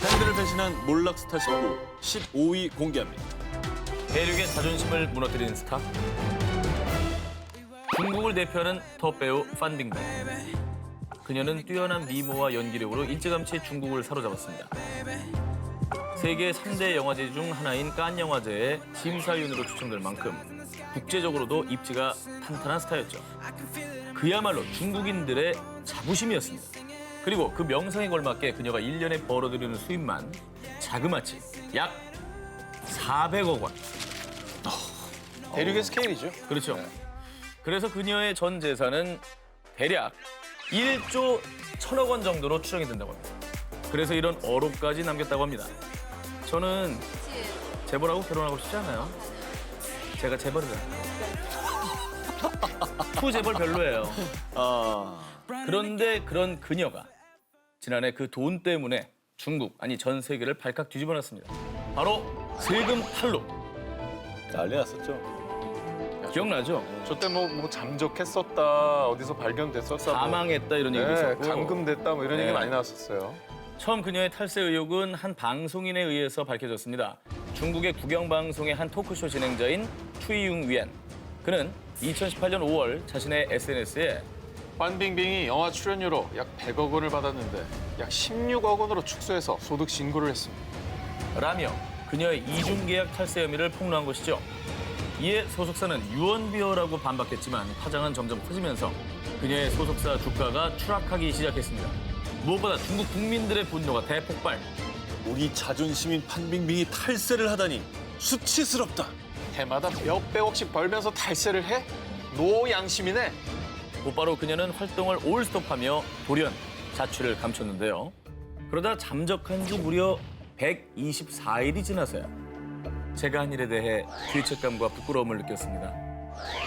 팬들을 배신한 몰락스타 19, 15위 공개합니다. 대륙의 자존심을 무너뜨리는 스타. 중국을 대표하는 톱 배우 판 빙빙. 그녀는 뛰어난 미모와 연기력으로 일찌감치 중국을 사로잡았습니다. 세계 3대 영화제 중 하나인 칸 영화제에 심사위원으로 추천될 만큼 국제적으로도 입지가 탄탄한 스타였죠. 그야말로 중국인들의 자부심이었습니다. 그리고 그 명성에 걸맞게 그녀가 1년에 벌어들이는 수입만 자그마치 약 400억 원. 대륙의 스케일이죠. 그렇죠. 그래서 그녀의 전 재산은 대략 1조 1천억 원 정도로 추정이 된다고 합니다. 그래서 이런 어록까지 남겼다고 합니다. 저는 재벌하고 결혼하고 싶지 않아요. 제가 재벌이라. 투 재벌 별로예요. 그런데 그런 그녀가 지난해 그 돈 때문에 중국, 아니 전 세계를 발칵 뒤집어놨습니다. 바로 세금 탈루. 난리 났었죠. 기억나죠? 저 때 뭐 잠적했었다, 어디서 발견됐었다, 사망했다 이런 얘기도 있었고. 감금됐다 뭐 이런 네. 얘기 많이 나왔었어요. 처음 그녀의 탈세 의혹은 한 방송인에 의해서 밝혀졌습니다. 중국의 국영방송의 한 토크쇼 진행자인 추이융 위안. 그는 2018년 5월 자신의 SNS에 판 빙빙이 영화 출연료로 약 100억 원을 받았는데 약 16억 원으로 축소해서 소득 신고를 했습니다. 라며 그녀의 이중계약 탈세 혐의를 폭로한 것이죠. 이에 소속사는 유언비어라고 반박했지만 파장은 점점 커지면서 그녀의 소속사 주가가 추락하기 시작했습니다. 무엇보다 중국 국민들의 분노가 대폭발. 우리 자존심인 판빙빙이 탈세를 하다니 수치스럽다. 해마다 몇백억씩 벌면서 탈세를 해? 노양심이네. 곧바로 그녀는 활동을 올스톱하며 돌연 자취를 감췄는데요. 그러다 잠적한 지 무려 124일이 지나서야 제가 한 일에 대해 죄책감과 부끄러움을 느꼈습니다.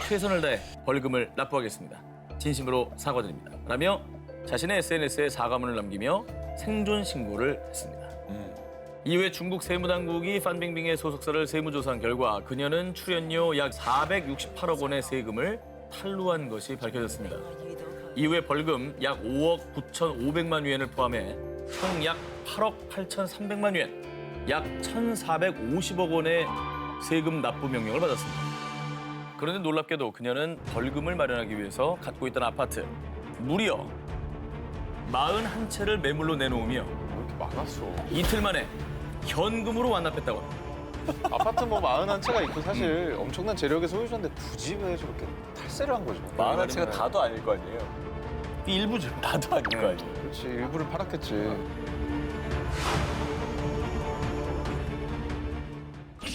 최선을 다해 벌금을 납부하겠습니다. 진심으로 사과드립니다. 라며 자신의 SNS에 사과문을 남기며 생존 신고를 했습니다. 이후에 중국 세무당국이 판 빙빙의 소속사를 세무조사한 결과 그녀는 출연료 약 468억 원의 세금을 탈루한 것이 밝혀졌습니다. 이후에 벌금 약 5억 9,500만 위엔을 포함해 총 약 8억 8,300만 위엔, 약 1,450억 원의 세금 납부 명령을 받았습니다. 그런데 놀랍게도 그녀는 벌금을 마련하기 위해서 갖고 있던 아파트 무려 41채를 매물로 내놓으며 왜 이렇게 많았어? 이틀 만에 현금으로 완납했다고 합니다. 아파트 뭐 41채가 있고 사실 엄청난 재력의 소유자인데 굳이 왜 저렇게 탈세를 한 거죠? 41채가 다도 아닐 거 아니에요. 일부죠. 다도 아닐 거 아니에요. 그렇지, 일부를 팔았겠지.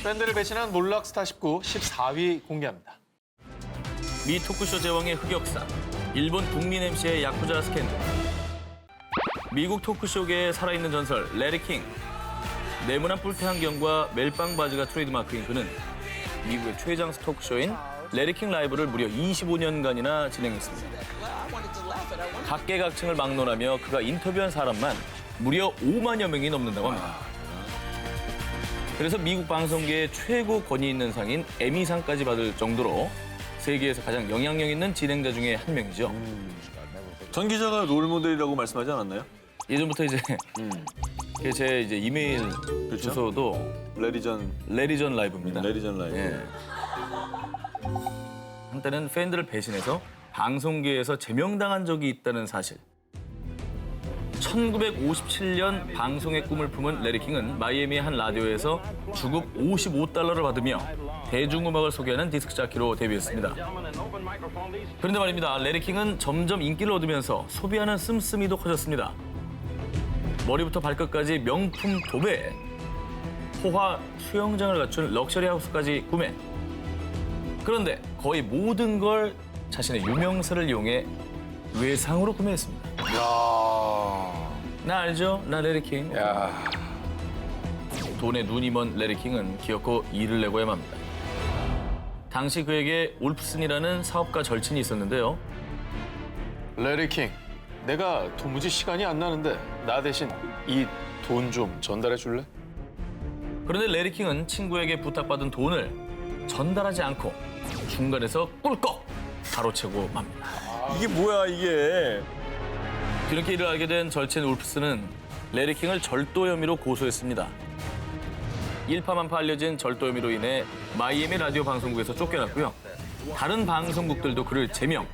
팬들을 배신한 몰락스타 19, 14위 공개합니다. 미 토크쇼 제왕의 흑역사, 일본 국민 MC의 야쿠자 스캔들, 미국 토크쇼계의 살아있는 전설 레리 킹, 네모난 뿔테 안경과 멜빵 바지가 트레이드마크인 그는 미국의 최장수 토크쇼인 레리 킹 라이브를 무려 25년간이나 진행했습니다. 각계각층을 막론하며 그가 인터뷰한 사람만 무려 5만여 명이 넘는다고 합니다. 그래서 미국 방송계의 최고 권위 있는 상인 에미상까지 받을 정도로 세계에서 가장 영향력 있는 진행자 중에 한 명이죠. 전 기자가 롤모델이라고 말씀하지 않았나요? 예전부터 이제 제 이제 이메일 그렇죠? 주소도 레리전 레리전 라이브입니다. 레리전 라이브. 예. 한때는 팬들을 배신해서 방송계에서 제명당한 적이 있다는 사실. 1957년 방송의 꿈을 품은 레리 킹은 마이애미의 한 라디오에서 주급 $55를 받으며 대중음악을 소개하는 디스크 자키로 데뷔했습니다. 그런데 말입니다. 레리 킹은 점점 인기를 얻으면서 소비하는 씀씀이도 커졌습니다. 머리부터 발끝까지 명품 도배, 호화 수영장을 갖춘 럭셔리 하우스까지 구매. 그런데 거의 모든 걸 자신의 유명세를 이용해 외상으로 구매했습니다. 야, 나 알죠? 나 레리 킹. 야, 돈에 눈이 먼 레리 킹은 기어코 일을 내고야 맙니다. 당시 그에게 울프슨이라는 사업가 절친이 있었는데요. 레리 킹, 내가 도무지 시간이 안 나는데 나 대신 이 돈 좀 전달해 줄래? 그런데 레리 킹은 친구에게 부탁받은 돈을 전달하지 않고 중간에서 꿀꺽 가로채고 맙니다. 이게 뭐야 이게? 뒤늦게 이를 알게 된 절친 울프스는 레리킹을 절도 혐의로 고소했습니다. 일파만파 알려진 절도 혐의로 인해 마이애미 라디오 방송국에서 쫓겨났고요. 다른 방송국들도 그를 제명.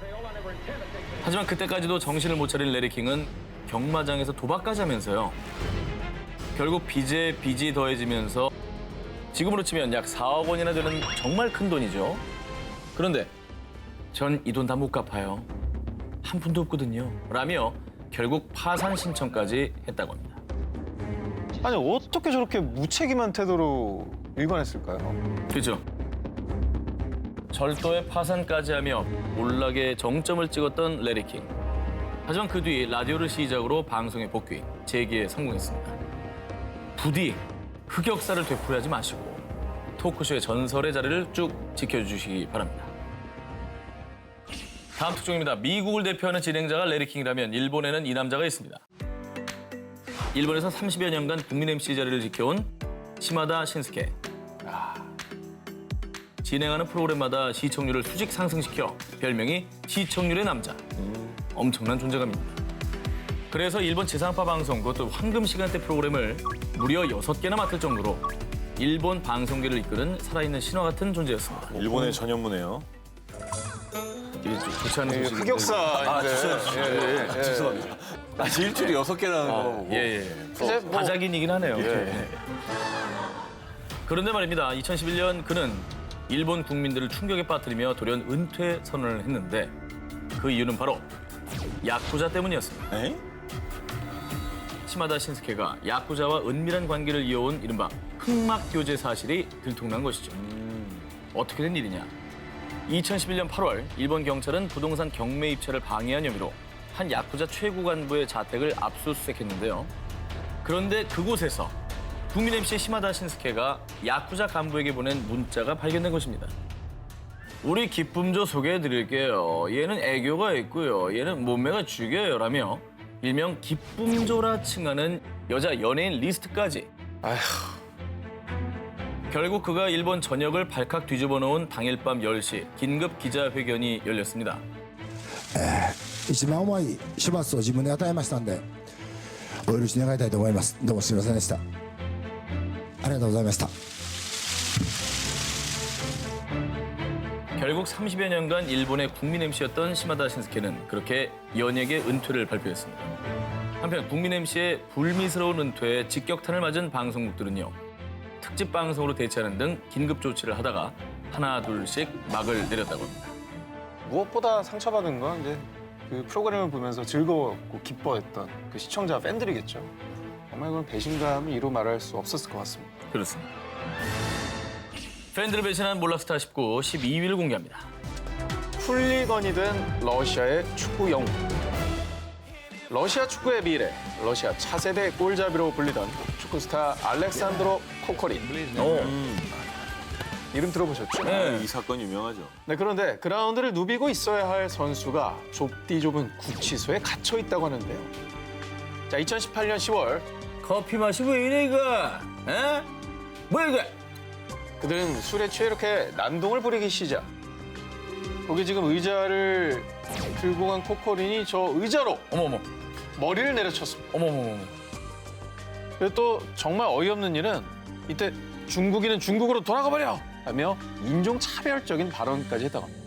하지만 그때까지도 정신을 못 차린 레리킹은 경마장에서 도박까지 하면서요. 결국 빚에 빚이 더해지면서 지금으로 치면 약 4억 원이나 되는 정말 큰 돈이죠. 그런데 전 이 돈 다 못 갚아요. 한 푼도 없거든요. 라며 결국 파산 신청까지 했다고 합니다. 아니 어떻게 저렇게 무책임한 태도로 일관했을까요? 그죠? 절도에 파산까지 하며 몰락의 정점을 찍었던 레리킹. 하지만 그 뒤 라디오를 시작으로 방송에 복귀, 재기에 성공했습니다. 부디 흑역사를 되풀이하지 마시고 토크쇼의 전설의 자리를 쭉 지켜주시기 바랍니다. 다음 특종입니다. 미국을 대표하는 진행자가 레리킹이라면 일본에는 이 남자가 있습니다. 일본에서 30여 년간 국민 MC 자리를 지켜온 시마다 신스케. 진행하는 프로그램마다 시청률을 수직 상승시켜 별명이 시청률의 남자. 엄청난 존재감입니다. 그래서 일본 지상파 방송, 그것도 황금 시간대 프로그램을 무려 6개나 맡을 정도로 일본 방송계를 이끄는 살아있는 신화 같은 존재였습니다. 일본의 전현무네요. 이게 좀 좋지 않은 소식인데. 흑역사인데. 죄송합니다. 일주일에 6개라는 거 보고. 예. 다작인이긴 하네요. 예. 그런데 말입니다. 2011년 그는 일본 국민들을 충격에 빠뜨리며 돌연 은퇴 선언을 했는데 그 이유는 바로 야쿠자 때문이었습니다. 에? 시마다 신스케가 야쿠자와 은밀한 관계를 이어온 이른바 흑막 교제 사실이 들통난 것이죠. 어떻게 된 일이냐? 2011년 8월 일본 경찰은 부동산 경매 입찰을 방해한 혐의로 한 야쿠자 최고 간부의 자택을 압수수색했는데요. 그런데 그곳에서 국민 MC 시마다 신스케가 야쿠자 간부에게 보낸 문자가 발견된 것입니다. 우리 기쁨조 소개해드릴게요. 얘는 애교가 있고요. 얘는 몸매가 죽여요. 라며 일명 기쁨조라 칭하는 여자 연예인 리스트까지. 결국 그가 일본 전역을 발칵 뒤집어 놓은 당일 밤 10시 긴급 기자회견이 열렸습니다. 一番重い処罰を自分で与えましたんでお許し願いたいと思います。どうもすみませんでした。ありがとうございました。 결국 30여 년간 일본의 국민 MC였던 시마다 신스케는 그렇게 연예계 은퇴를 발표했습니다. 한편 국민 MC의 불미스러운 은퇴에 직격탄을 맞은 방송국들은요. 특집 방송으로 대체하는 등 긴급 조치를 하다가 하나 둘씩 막을 내렸다고 합니다. 무엇보다 상처받은 건 이제 그 프로그램을 보면서 즐거웠고 기뻐했던 그 시청자 팬들이겠죠. 정말 그런 배신감을 이루 말할 수 없었을 것 같습니다. 그렇습니다. 팬들을 배신한 몰락스타 19 12위를 공개합니다. 훌리건이 된 러시아의 축구 영웅. 러시아 축구의 미래, 러시아 차세대 골잡이로 불리던 축구 스타 알렉산드로 코코린. 이름 들어보셨죠? 이 사건 유명하죠. 네, 그런데 그라운드를 누비고 있어야 할 선수가 좁디 좁은 구치소에 갇혀 있다고 하는데요. 자, 2018년 10월 커피 마시고 왜 이래 이거? 에? 뭐야 이거? 그들은 술에 취해 이렇게 난동을 부리기 시작. 거기 지금 의자를 들고 간 코코린이 저 의자로 어머머. 머리를 내려쳤습니다. 어머머머. 그리고 또 정말 어이없는 일은 이때 중국인은 중국으로 돌아가 버려! 하며 인종차별적인 발언까지 했다고 합니다.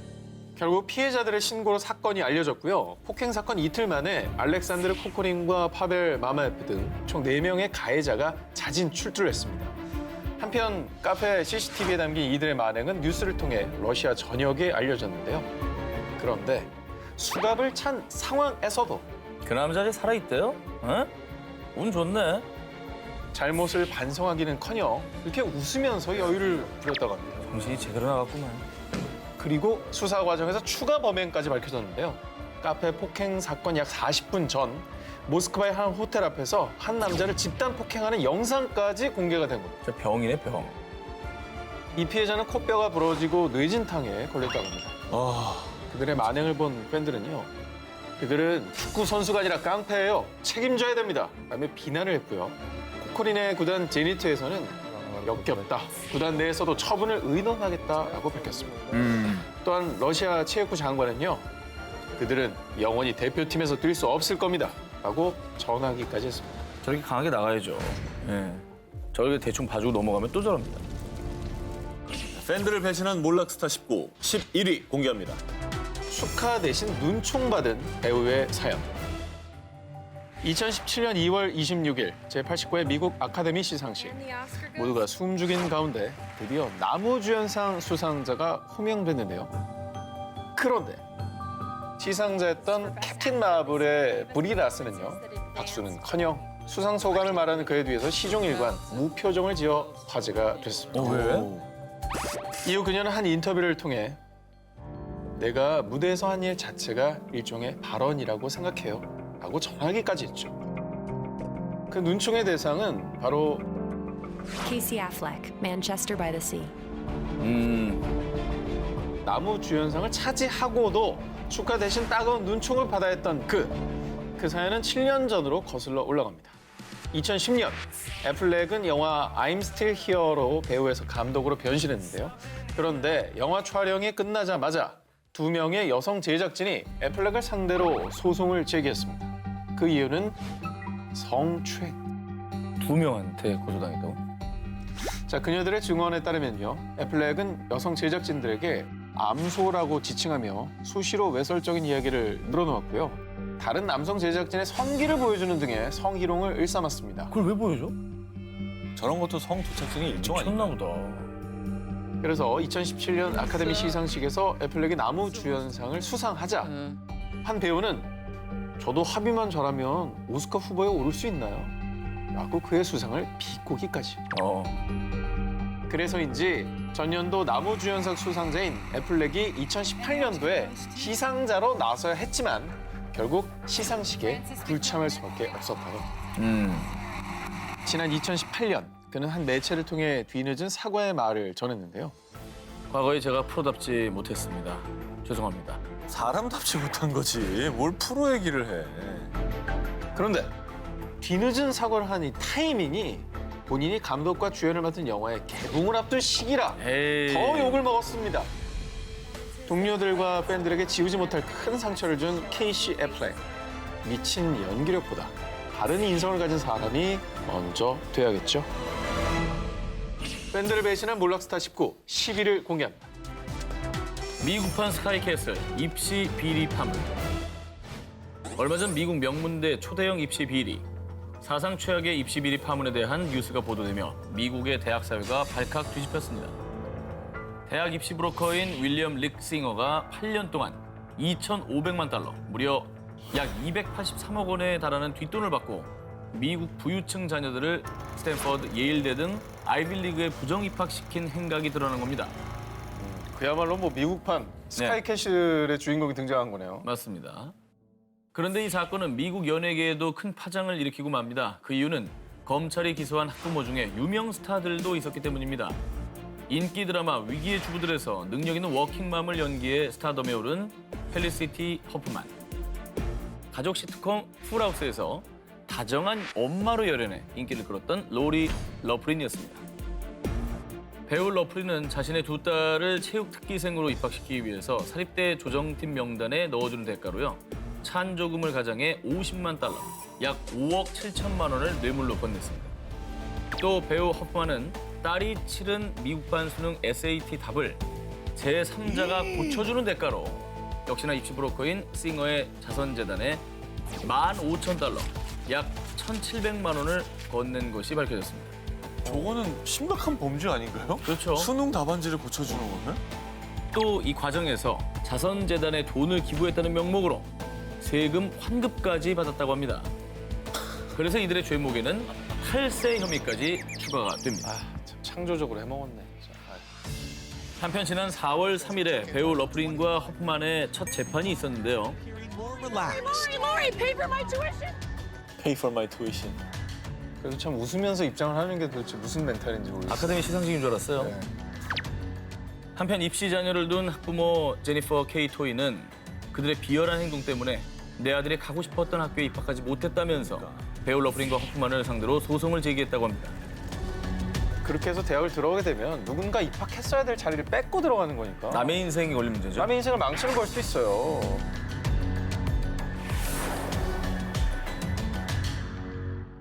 결국 피해자들의 신고로 사건이 알려졌고요. 폭행 사건 이틀 만에 알렉산드르 코코린과 파벨 마마예프 등 총 4명의 가해자가 자진 출두를 했습니다. 한편 카페 CCTV에 담긴 이들의 만행은 뉴스를 통해 러시아 전역에 알려졌는데요. 그런데 수갑을 찬 상황에서도 그 남자 아직 살아있대요? 어? 운 좋네. 잘못을 반성하기는커녕 이렇게 웃으면서 여유를 부렸다고 합니다. 정신이 제대로 나갔구만. 그리고 수사 과정에서 추가 범행까지 밝혀졌는데요. 카페 폭행 사건 약 40분 전 모스크바의 한 호텔 앞에서 한 남자를 집단 폭행하는 영상까지 공개가 된 겁니다. 저 병이네 병. 이 피해자는 코뼈가 부러지고 뇌진탕에 걸렸다고 합니다. 그들의 만행을 본 팬들은요. 그들은 축구 선수가 아니라 깡패예요. 책임져야 됩니다. 라며 비난을 했고요. 코코린의 구단 제니트에서는 역겹다. 구단 내에서도 처분을 의논하겠다라고 밝혔습니다. 또한 러시아 체육부 장관은요. 그들은 영원히 대표팀에서 뛸 수 없을 겁니다. 라고 전하기까지 했습니다. 저렇게 강하게 나가야죠. 예. 저렇게 대충 봐주고 넘어가면 또 저럽니다. 팬들을 배신한 몰락스타 19, 11위 공개합니다. 축하 대신 눈총 받은 배우의 사연. 2017년 2월 26일 제89회 미국 아카데미 시상식. 모두가 숨죽인 가운데 드디어 나무주연상 수상자가 호명됐는데요. 그런데 시상자였던 캡틴 마블의 브리 라스는요. 박수는커녕 수상 소감을 말하는 그에 뒤에서 시종일관 무표정을 지어 화제가 됐습니다. 왜? 이후 그녀는 한 인터뷰를 통해 내가 무대에서 한 일 자체가 일종의 발언이라고 생각해요 라고 전하기까지 했죠. 그 눈총의 대상은 바로 Casey Affleck, Manchester by the Sea. 나무주연상을 차지하고도 축하 대신 따가운 눈총을 받아야 했던 그 사연은 7년 전으로 거슬러 올라갑니다. 2010년 애플렉은 영화 I'm Still Here로 배우에서 감독으로 변신했는데요. 그런데 영화 촬영이 끝나자마자 2명의 여성 제작진이 애플렉을 상대로 소송을 제기했습니다. 그 이유는 성추행. 2명한테 고소당했다고? 자, 그녀들의 증언에 따르면요. 애플렉은 여성 제작진들에게 암소라고 지칭하며 수시로 외설적인 이야기를 늘어놓았고요. 다른 남성 제작진의 성기를 보여주는 등의 성희롱을 일삼았습니다. 그걸 왜 보여줘? 저런 것도 성도착증의 일종 아닌가? 미쳤나 보다. 그래서 2017년 아카데미 시상식에서 애플렉이 나무주연상을 수상하자 한 배우는 저도 합의만 잘하면 오스카 후보에 오를 수 있나요? 라고 그의 수상을 비꼬기까지. 그래서인지 전년도 나무주연상 수상자인 애플렉이 2018년도에 시상자로 나서야 했지만 결국 시상식에 불참할 수밖에 없었다고. 지난 2018년 그는 한 매체를 통해 뒤늦은 사과의 말을 전했는데요. 과거에 제가 프로답지 못했습니다. 죄송합니다. 사람답지 못한 거지. 뭘 프로 얘기를 해. 그런데 뒤늦은 사과를 한 이 타이밍이 본인이 감독과 주연을 맡은 영화의 개봉을 앞둔 시기라 에이. 더 욕을 먹었습니다. 동료들과 팬들에게 지우지 못할 큰 상처를 준 케이시 애플렉. 미친 연기력보다 다른 인성을 가진 사람이 먼저 돼야겠죠. 팬들을 배신한 몰락스타 19, 10위를 공개합니다. 미국판 스카이캐슬 입시 비리 파문. 얼마 전 미국 명문대 초대형 입시 비리, 사상 최악의 입시 비리 파문에 대한 뉴스가 보도되며 미국의 대학 사회가 발칵 뒤집혔습니다. 대학 입시 브로커인 윌리엄 릭싱어가 8년 동안 2,500만 달러, 무려 약 283억 원에 달하는 뒷돈을 받고 미국 부유층 자녀들을 스탠퍼드, 예일대 등 아이비리그에 부정 입학시킨 행각이 드러난 겁니다. 그야말로 뭐 미국판 스카이캐슬의 주인공이 등장한 거네요. 맞습니다. 그런데 이 사건은 미국 연예계에도 큰 파장을 일으키고 맙니다. 그 이유는 검찰이 기소한 학부모 중에 유명 스타들도 있었기 때문입니다. 인기 드라마 위기의 주부들에서 능력 있는 워킹맘을 연기해 스타덤에 오른 펠리시티 허프만. 가족 시트콤 풀하우스에서 다정한 엄마로 열연해 인기를 끌었던 로리 러프린이었습니다. 배우 러프린은 자신의 두 딸을 체육 특기생으로 입학시키기 위해서 사립대 조정팀 명단에 넣어주는 대가로요. 찬조금을 가장해 50만 달러, 약 5억 7천만 원을 뇌물로 건넸습니다. 또 배우 허프만은 딸이 치른 미국판 수능 SAT 답을 제3자가 고쳐주는 대가로 역시나 입시 브로커인 싱어의 자선재단에 15,000달러, 약 1,700만 원을 건넨 것이 밝혀졌습니다. 저거는 심각한 범죄 아닌가요? 그렇죠. 수능 답안지를 고쳐주는 거면? 또 이 과정에서 자선재단에 돈을 기부했다는 명목으로 세금 환급까지 받았다고 합니다. 그래서 이들의 죄목에는 탈세 혐의까지 추가가 됩니다. 참 창조적으로 해먹었네. 한편 지난 4월 3일에 배우 러프린과 허프만의 첫 재판이 있었는데요. Pay for my tuition. 그래서 참 웃으면서 입장을 하는 게 도대체 무슨 멘탈인지 모르겠어요. 아카데미 시상식인 줄 알았어요. 네. 한편 입시 자녀를 둔 학부모 제니퍼 케이 토이는 그들의 비열한 행동 때문에 내 아들이 가고 싶었던 학교에 입학하지 못했다면서 배우 러프린과 허프만을 상대로 소송을 제기했다고 합니다. 그렇게 해서 대학을 들어오게 되면 누군가 입학했어야 될 자리를 뺏고 들어가는 거니까. 남의 인생이 걸린 문제죠. 남의 인생을 망치는 걸 수도 있어요.